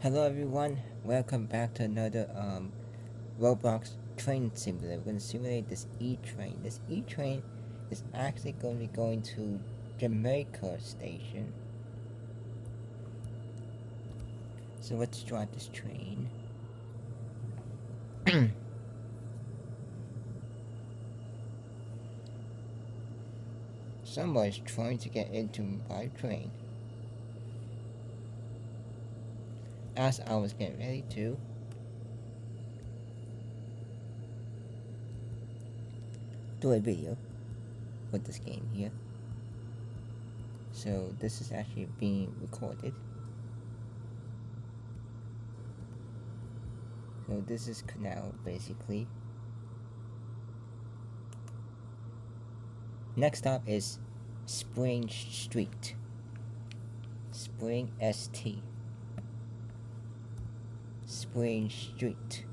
Hello everyone, welcome back to another Roblox train simulator. We're gonna simulate this E-train. This E-train is actually gonna be going to Jamaica station. So let's drive this train. Somebody's trying to get into my train. As I was getting ready to do a video with this game here. So this is actually being recorded. So this is canal basically. Next stop is Spring Street. Spring ST. Spring Street.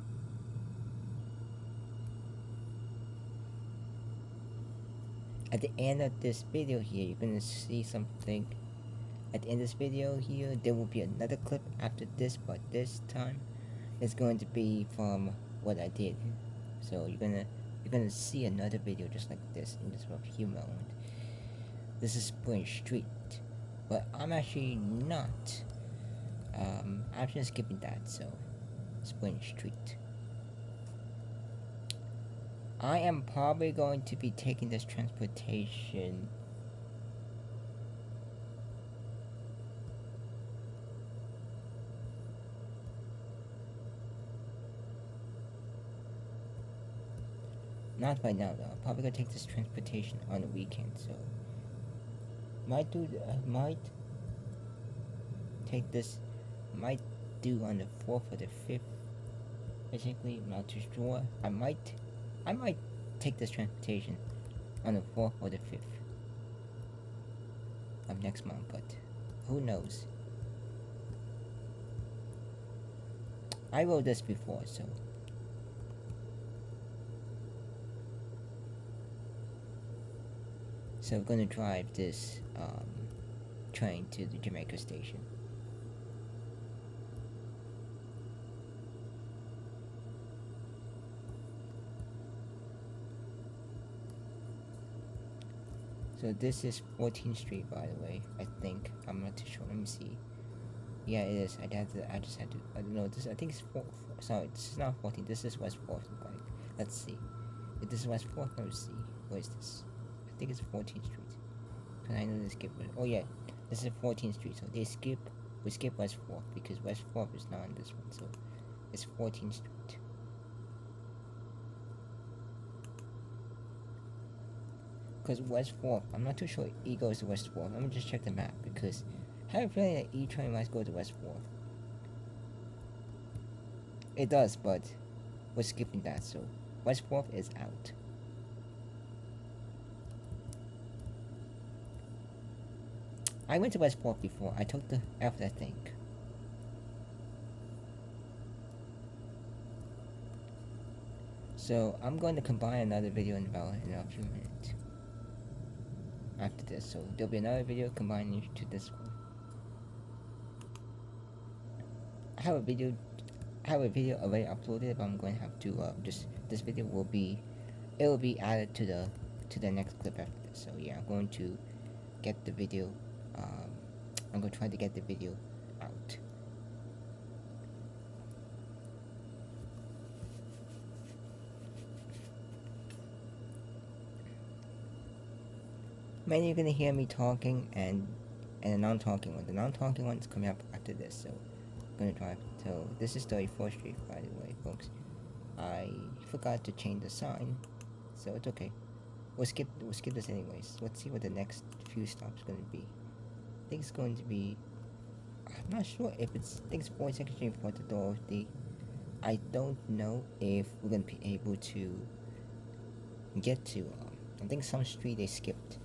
At the end of this video here, you're gonna see something. At the end of this video here, there will be another clip after this, but this time it's going to be from what I did. So you're gonna see another video just like this in this few moment. This is Spring Street, but I'm actually not. I'm just skipping that. So Spring Street. I am probably going to be taking this transportation. Not right now though. I'm probably gonna take this transportation on the weekend, so might take this, might do on the 4th or the 5th. Basically, I'm not too sure. I might take this transportation on the 4th or the 5th of next month, but who knows? I wrote this before, so we're gonna drive this train to the Jamaica station. So this is 14th Street, by the way. I think I'm not too sure. Let me see. Yeah, it is. I just had to. I don't know. This I think it's 4. Sorry, this is not 14. This is West 4th. Like, let's see. If this is West 4th, let's see. Where is this? I think it's 14th Street. Cause I know they skip. Oh yeah, this is 14th Street. So we skip West 4th because West 4th is not on this one. So it's 14th Street. Because West 4th, I'm not too sure E goes to West 4th. Let me just check the map because I have a feeling that E train must go to West 4th. It does, but we're skipping that, so West 4th is out. I went to West 4th before. I took the F, I think. So I'm going to combine another video in a few minutes after this. So there'll be another video combining to this one. I have a video already uploaded, but I'm going to have to this video will be added to the next clip after this. So yeah, I'm going to get the video. I'm going to try to get the video out. Maybe you're gonna hear me talking and a non-talking one. The non-talking one is coming up after this, so I'm gonna drive. So this is 34th Street, by the way, folks. I forgot to change the sign, so it's okay. We'll skip this anyways. Let's see what the next few stops gonna be. I think it's going to be. I'm not sure if it's. I think it's 42nd Street, Port Authority. I don't know if we're gonna be able to get to. I think some street they skipped.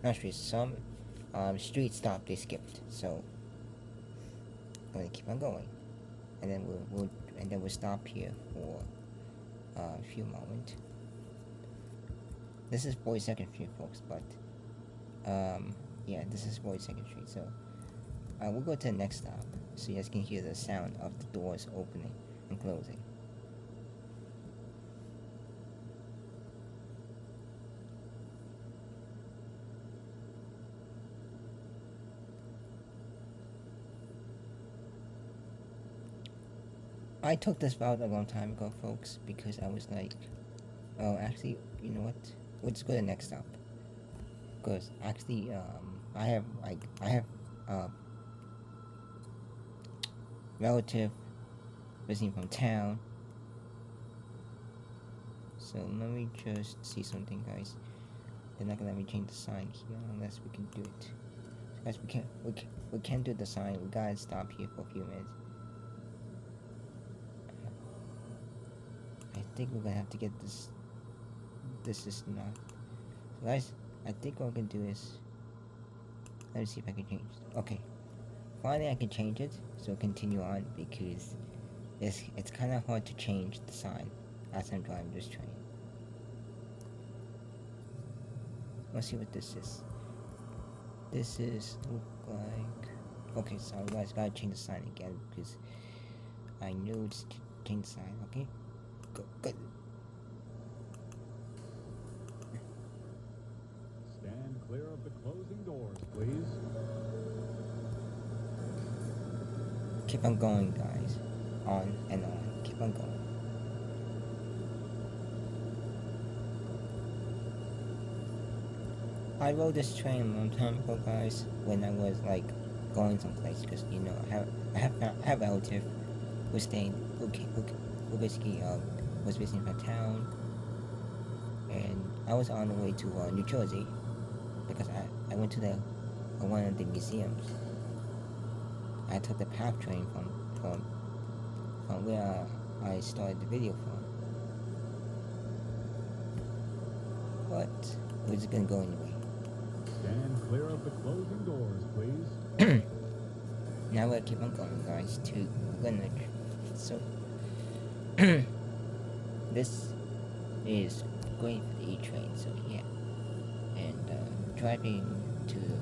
Not street. Some street stop they skipped. So I'm gonna keep on going, and then we'll stop here for a few moments. This is 42nd Street, folks, but yeah, this is 42nd Street. So we'll go to the next stop. so you guys can hear the sound of the doors opening and closing. I took this route a long time ago, folks, because I was like, oh, actually, you know what? Let's go to the next stop. Because actually, I have relative visiting from town. So let me just see something, guys. They're not gonna let me change the sign here unless we can do it. So guys, we can't do the sign. We gotta stop here for a few minutes. I think we're gonna have to get this. This is not. So guys, I think what we can do is. Let me see if I can change it. Okay. Finally, I can change it. So continue on because it's kind of hard to change the sign as I'm driving this train. Let's see what this is. This is look like. Okay, sorry guys, gotta change the sign again because I knew it's to change the sign. Okay, good. Stand clear of the closing doors, please. Keep on going, guys. On and on. Keep on going. I rode this train a long time ago, guys, when I was like going someplace, because you know I have a relative who staying who basically was visiting from town, and I was on the way to New Jersey because I went to the one of the museums. I took the PATH train from where I started the video from, but we're just gonna go anyway. Stand clear of the closing doors, please. Now we'll keep on going, guys, to Greenwich. So, this is great for the E-train, so yeah. And driving to the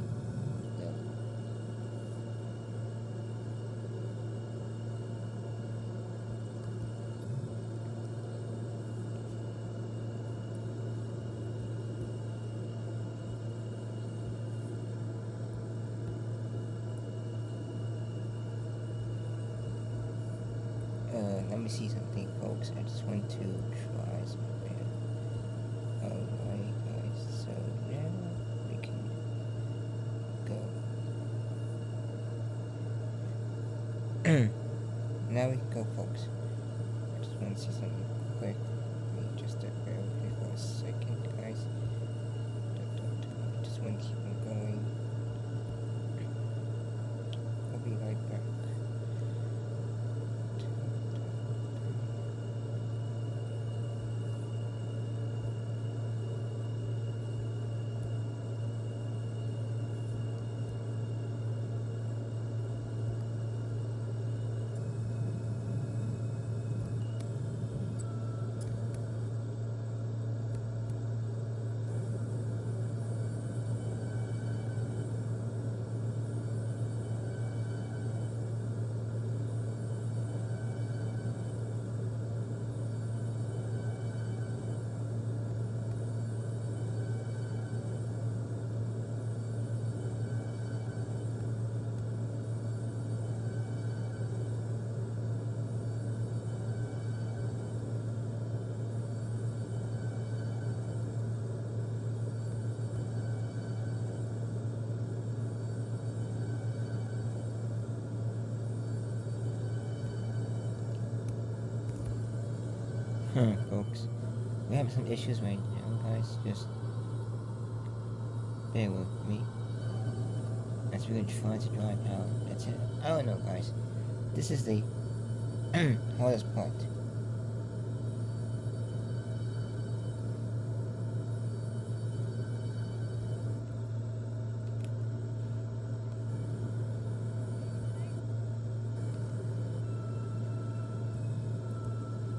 let me see something, folks. I just want to try something. Alright, guys. So now we can go. Now we can go, folks. I just want to see something quick. Let me just bear with me for a second, guys. Just want to keep on going. I'll be right back. Folks, we have some issues right now, guys. Just bear with me as we're trying to drive out. That's it. I don't know, guys. This is the hardest part.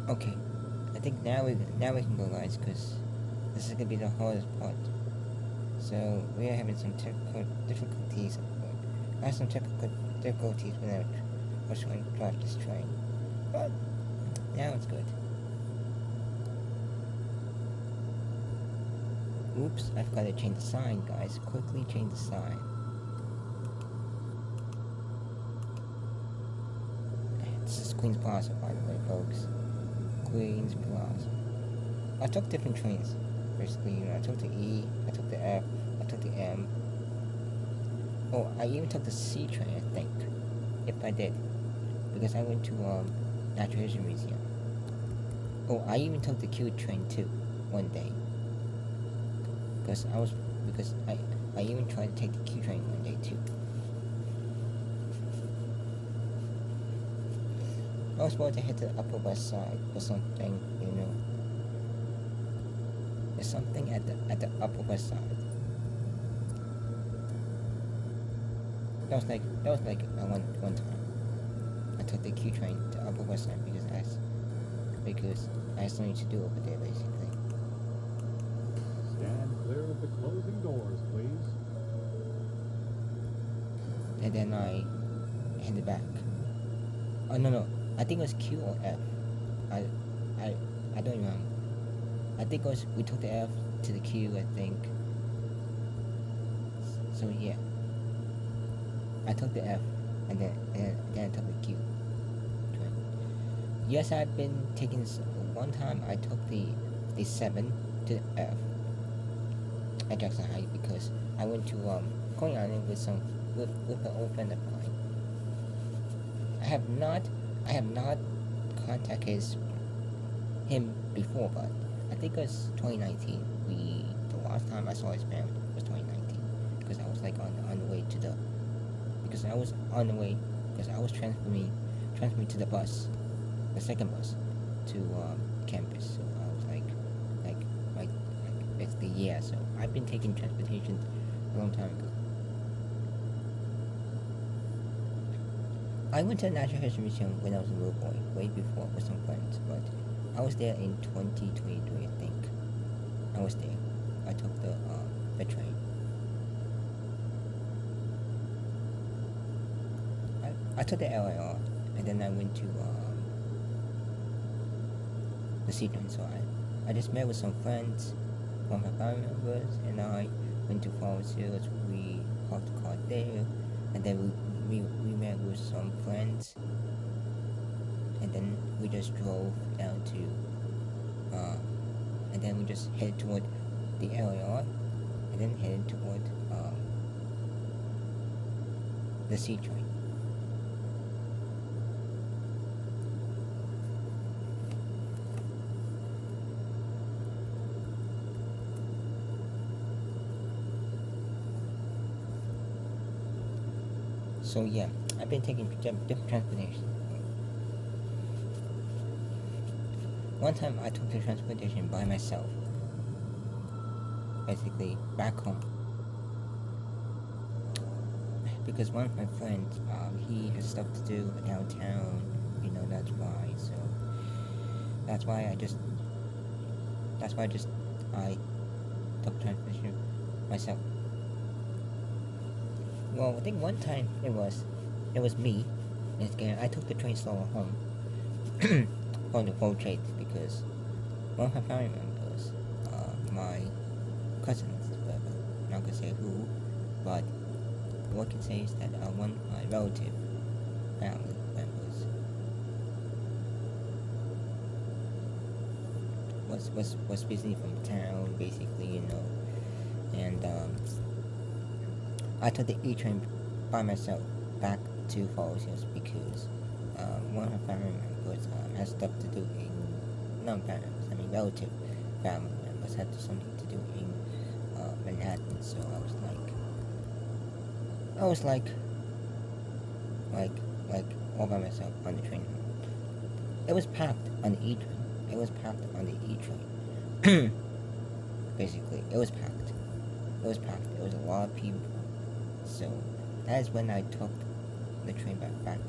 Okay. I think now we can go, guys, because this is gonna be the hardest part. So we are having some technical difficulties. I have some technical difficulties was trying to drive this train, but now it's good. Oops, I've got to change the sign, guys. Quickly change the sign. This is Queen's Plaza, by the way, folks. Queen's Plaza. I took different trains. Basically, you know, I took the E, I took the F, I took the M. Oh, I even took the C train, I think. If I did. Because I went to, Natural History Museum. Oh, I even took the Q train too, one day. Because I even tried to take the Q train one day too. I was supposed to hit the Upper West Side or something, you know. There's something at the Upper West Side. That was like one time. I took the Q train to Upper West Side because I had something to do over there basically. Stand clear of the closing doors, please. And then I headed back. Oh no, I think it was Q or F. I don't remember. I think it was we took the F to the Q, I think. So yeah. I took the F and then I took the Q. Yes, I've been taking one time I took the 7 to the F at Jackson Heights because I went to Coney Island with an old friend of mine. I have not contacted him before, but I think it was 2019. The last time I saw his family was 2019 because I was like on the way to the because I was transferring to the bus, the second bus to campus. So I was like basically yeah. So I've been taking transportation a long time ago. I went to the Natural History Museum when I was a little boy, way before with some friends, but I was there in 2023, I think. I was there. I took the train. I took the LIR, and then I went to the C train. So I just met with some friends, one of my family members, and I went to Forest Hills. We parked the car there, and then we met with some friends, and then we just drove down to, and then we just headed toward the LIR, and then headed toward the C train. So yeah, I've been taking different transportation. One time I took the transportation by myself, basically back home, because one of my friends, he has stuff to do downtown, you know, that's why. So that's why I took transportation myself. Well, I think one time it was me. And I took the train slower home from the Gold Trade because one of my family members, my cousins, whatever, not gonna say who, but what I can say is that one of my relative family members was visiting from town, basically, you know, and I took the E train by myself back to Forest Hills because one of my family members has stuff to do in relative family members had something to do in Manhattan. So I was like all by myself on the train. It was packed on the E train. Basically, it was packed. There was a lot of people. So that is when I took the train back.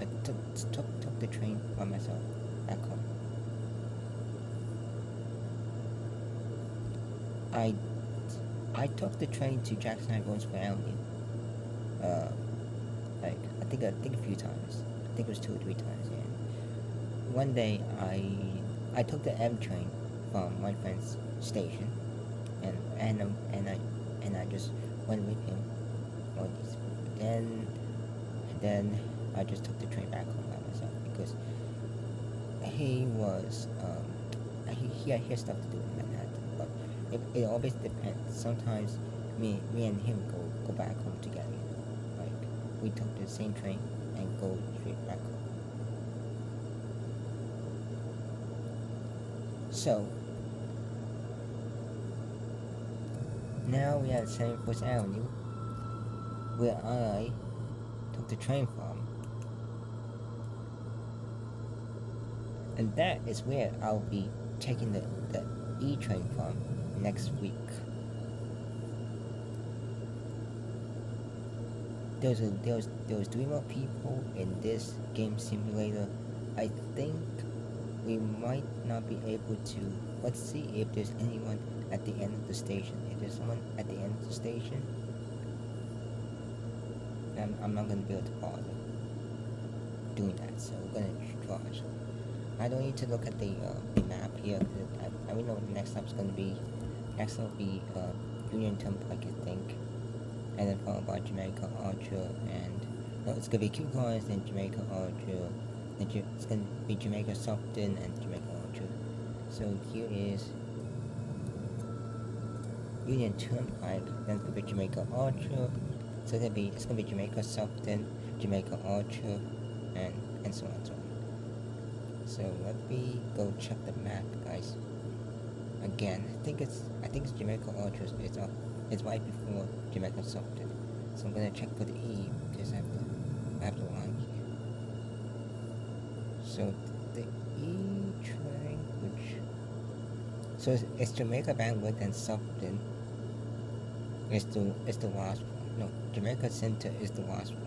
I took the train by myself back home. I took the train to Jackson Heights Roosevelt Avenue. I think a few times. think it was 2 or 3 times. And one day I took the M train from my friend's station, and I just went with him. Or then I just took the train back home by myself because he was he had stuff to do in Manhattan. But it always depends. Sometimes me and him go back home together. Like we took the same train and go straight back home. So now we have 74th Avenue, where I took the train from, and that is where I'll be taking the E train from next week. There was 3 more people in this game simulator. I think we might not be able to. Let's see if there's anyone at the end of the station. If there's someone at the end of the station, I'm not gonna be able to bother doing that. So we're gonna try. So I don't need to look at the map here. I know what the next stop's gonna be. Next will be Union Turnpike, I think, and then followed by Jamaica Archer, and no, it's gonna be Q Cars, then Jamaica Archer, then it's gonna be Jamaica Softon and Jamaica Archer. So here is Union Turnpike, then it's gonna be Jamaica Archer. So it's gonna be Jamaica Softon, Jamaica Archer, and so on and so on. So let me go check the map, guys. Again, I think it's Jamaica Archer. It's right before Jamaica Softon. So I'm gonna check for the E because I have the line here. So the E train, it's Jamaica Bandwidth and Softon. It's the last one. No, Jamaica Center is the last one.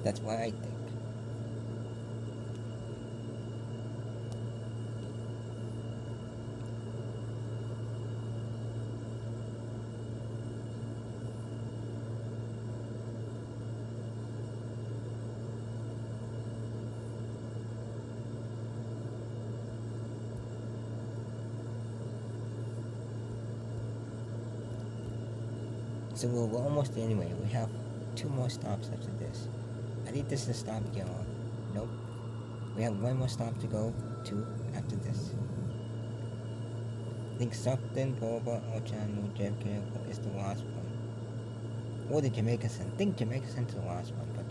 That's why I think. So we're almost there anyway. We have 2 more stops after this. I think this is a stop to get on. Nope. We have 1 more stop to go to after this. I think Softon, Boba, Ochano, JFK Airport is the last one. Or the Jamaica Center. I think Jamaica Center is the last one, but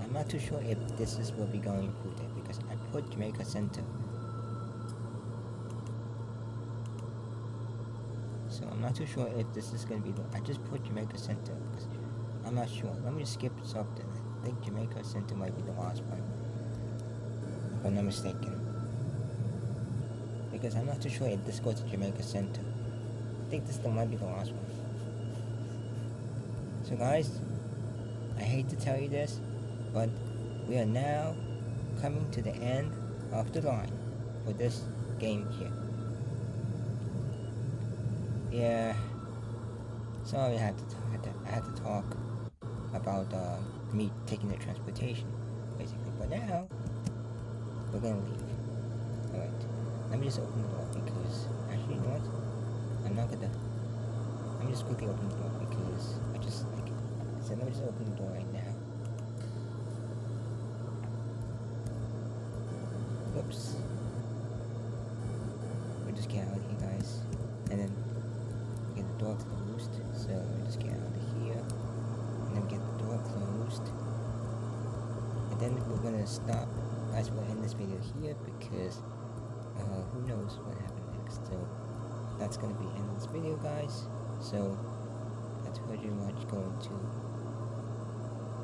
I'm not too sure if this will be going through there because I put Jamaica Center. So I'm not too sure if this is going to be I just put Jamaica Center because I'm not sure. Let me just skip Softon. I think Jamaica Center might be the last one, if I'm not mistaken. Because I'm not too sure if this goes to Jamaica Center. I think this might be the last one. So guys, I hate to tell you this, but we are now coming to the end of the line for this game here. Yeah, sorry I had to talk about me taking the transportation, basically. But now we're gonna leave. All right, let me just open the door because actually, you know what? I'm not gonna. Let me just quickly open the door because I just like I said. Let me just open the door right now. Whoops. We'll just get out of here, guys, and then get the door closed. So we just get out of here, and then get the door closed, and then we're gonna stop. Guys, we'll end this video here because who knows what happened next. So that's gonna be end of this video, guys. So that's pretty much going to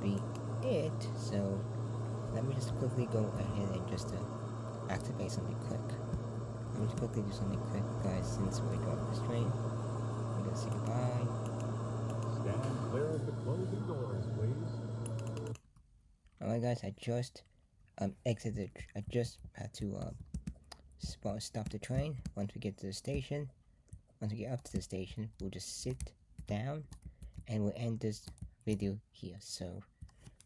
be it. So let me just quickly go ahead and just activate something quick. Let me just quickly do something quick, guys, since we dropped this train. I'm gonna say goodbye. Stand clear of the closing doors, please. Alright, guys, I just exited. I just had to stop the train. Once we get to the station, once we get up to the station, we'll just sit down and we'll end this video here. So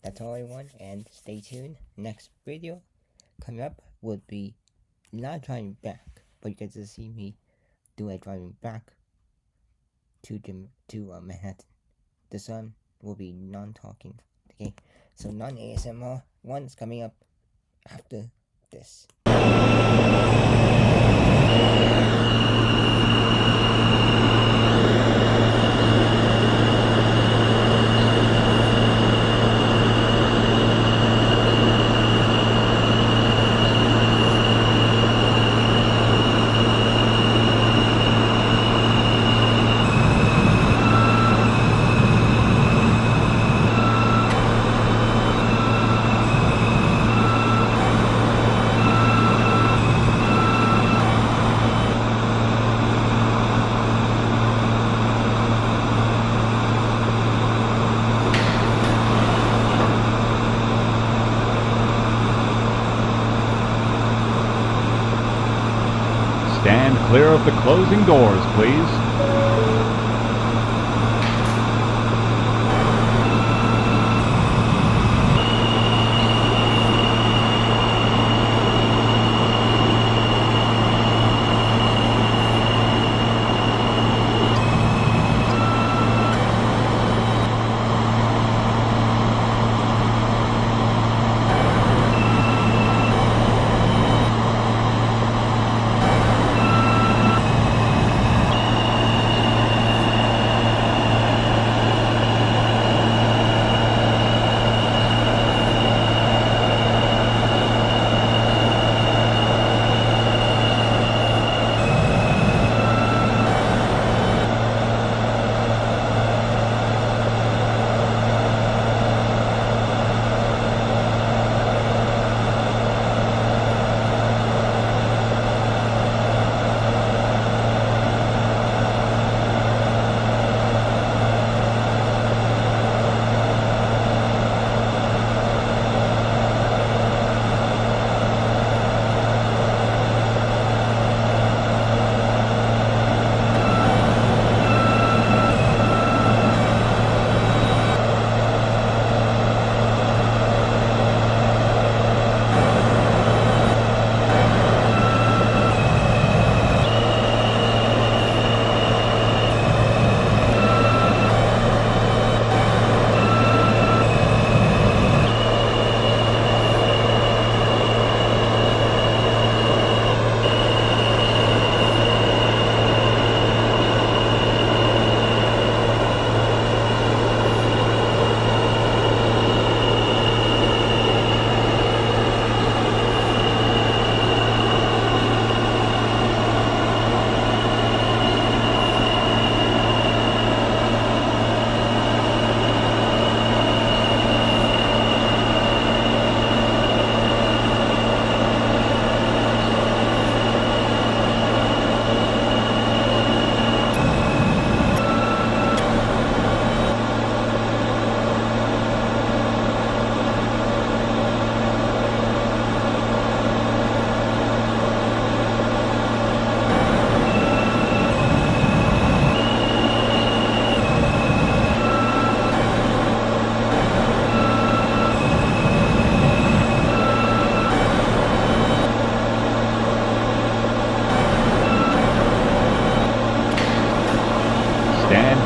that's all I want, and stay tuned. Next video coming up would be not driving back, but you get to see me do a driving back to Manhattan. This one will be non-talking. Okay, so non-ASMR one's coming up after this. Stand clear of the closing doors, please.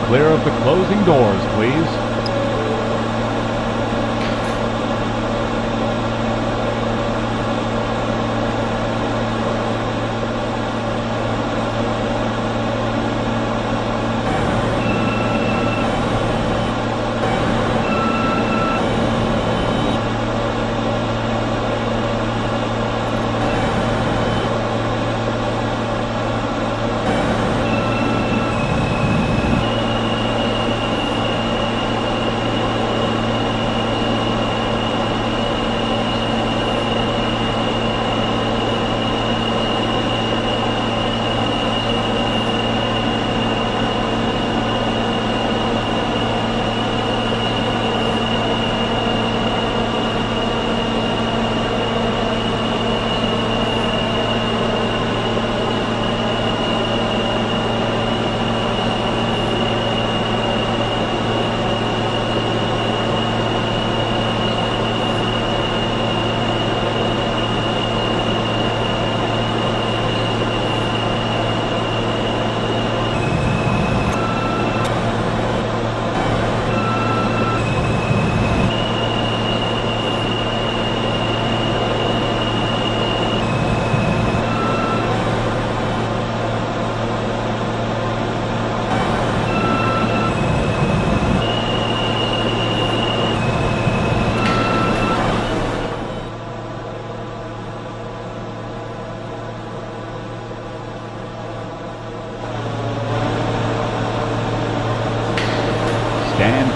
Clear of the closing doors, please.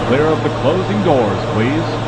clear of the closing doors, please.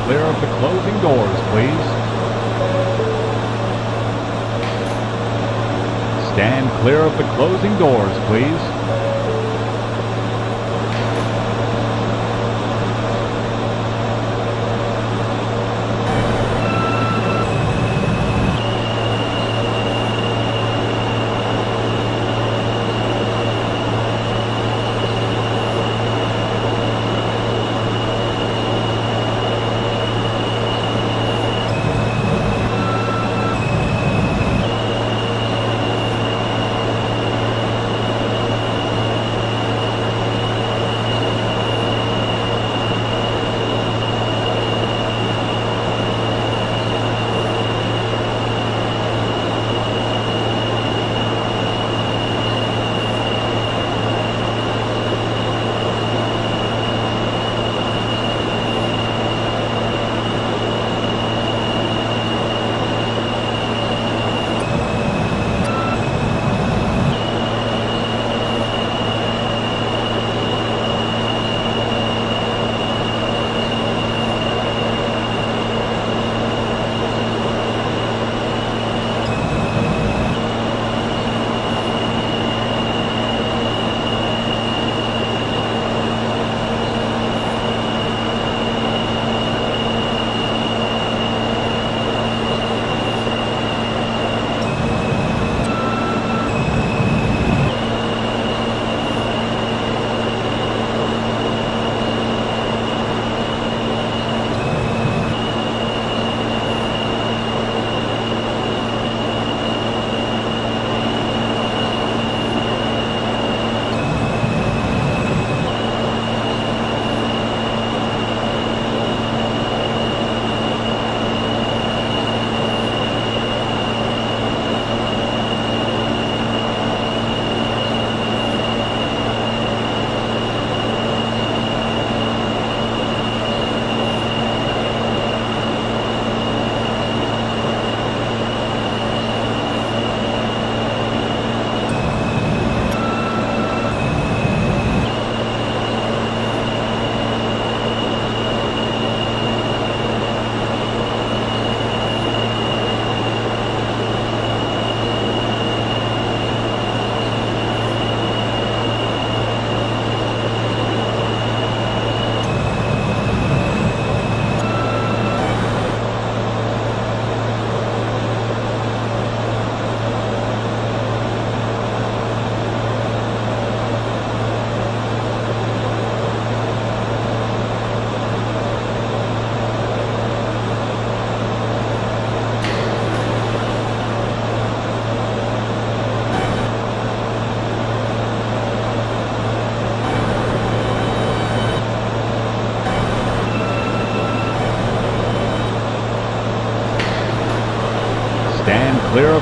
Clear of the closing doors, please. Stand clear of the closing doors, please.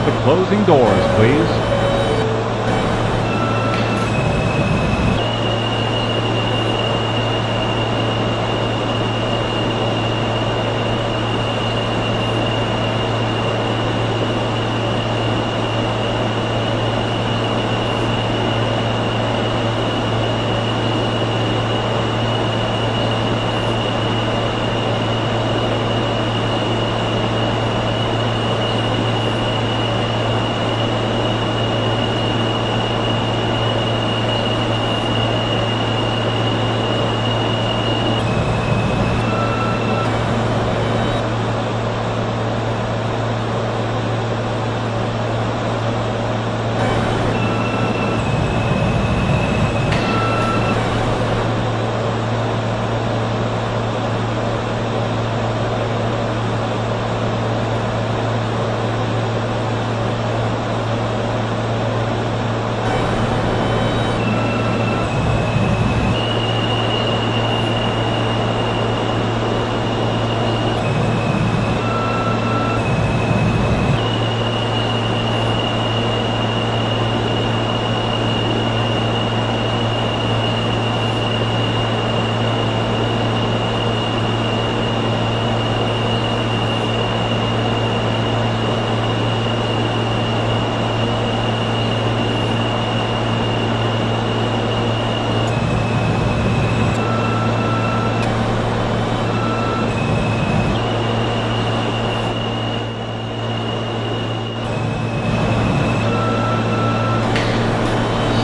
of the closing doors, please.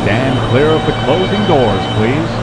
Stand clear of the closing doors, please.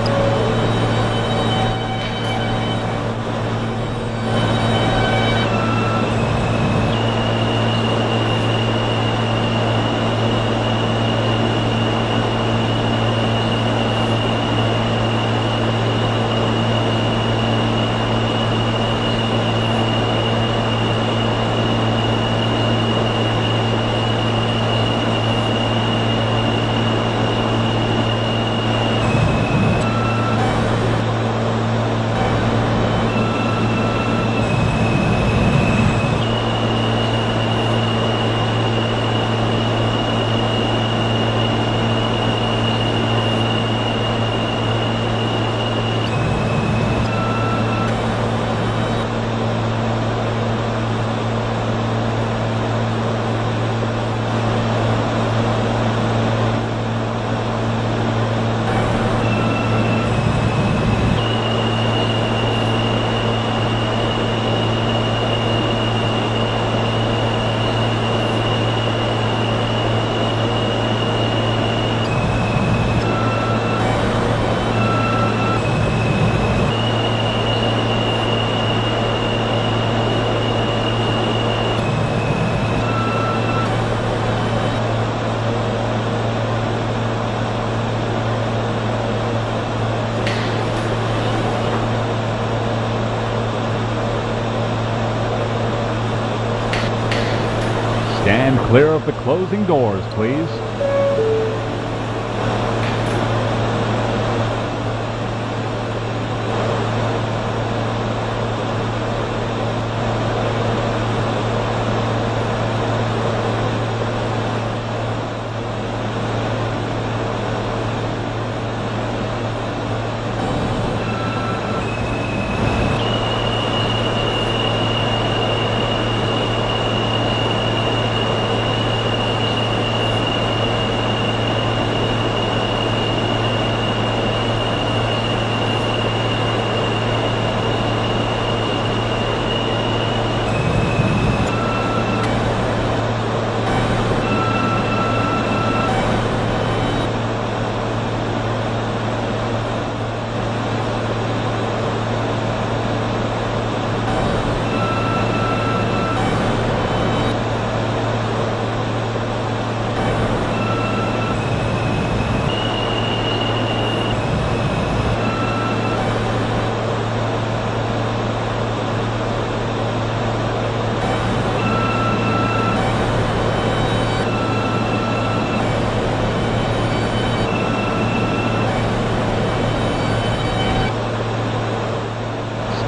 Stand clear of the closing doors, please.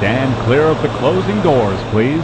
Stand clear of the closing doors, please.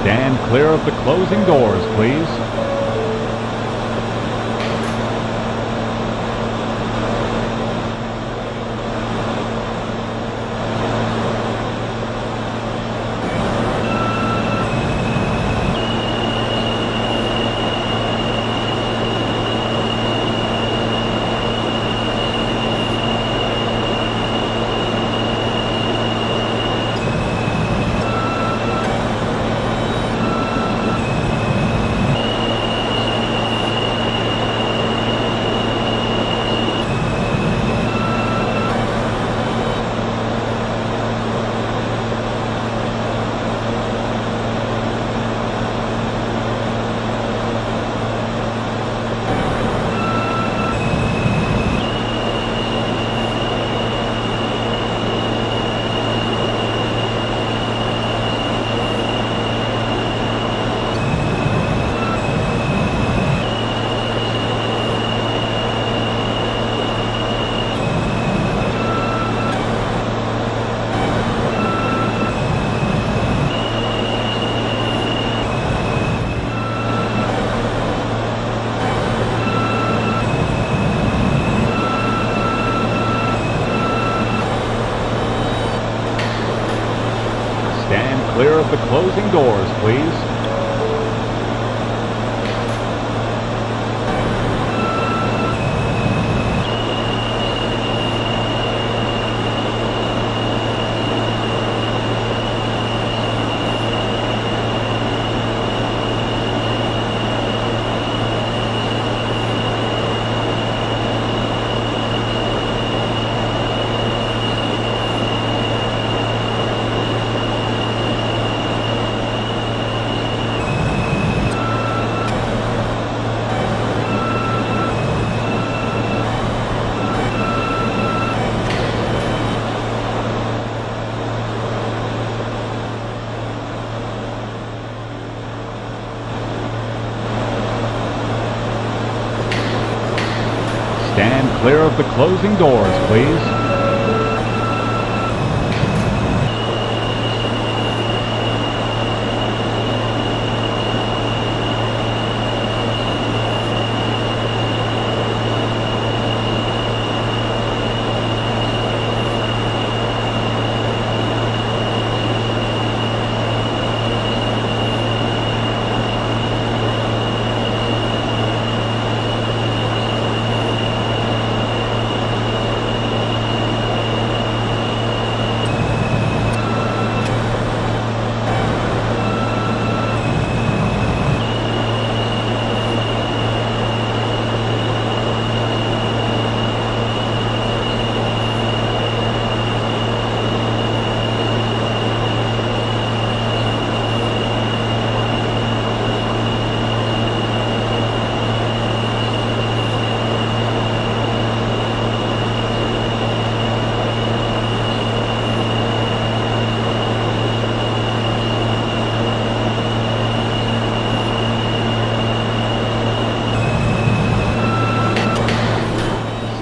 Stand clear of the closing doors, please. Stand clear of the closing doors, please. Stand clear of the closing doors, please.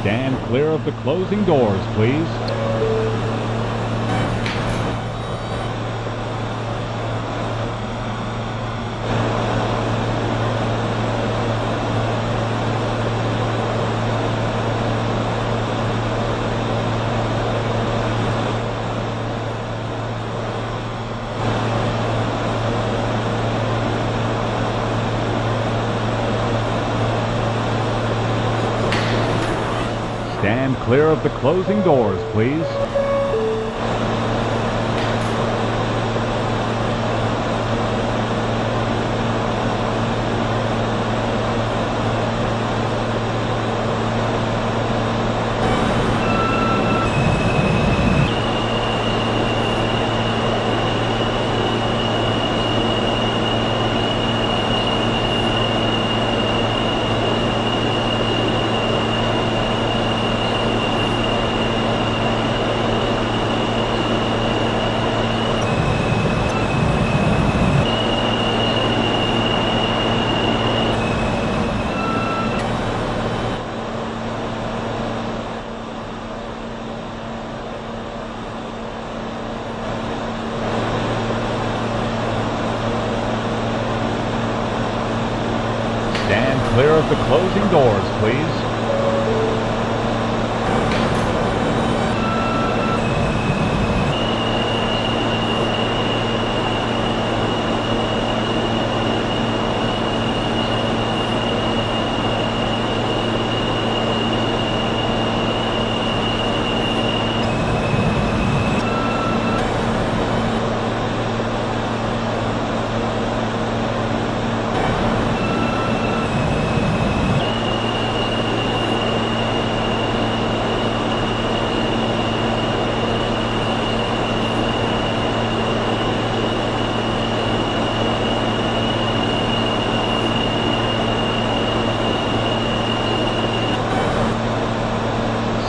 Stand clear of the closing doors, please. Stand clear of the closing doors, please. clear of the closing doors, please.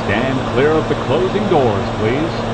Stand clear of the closing doors, please.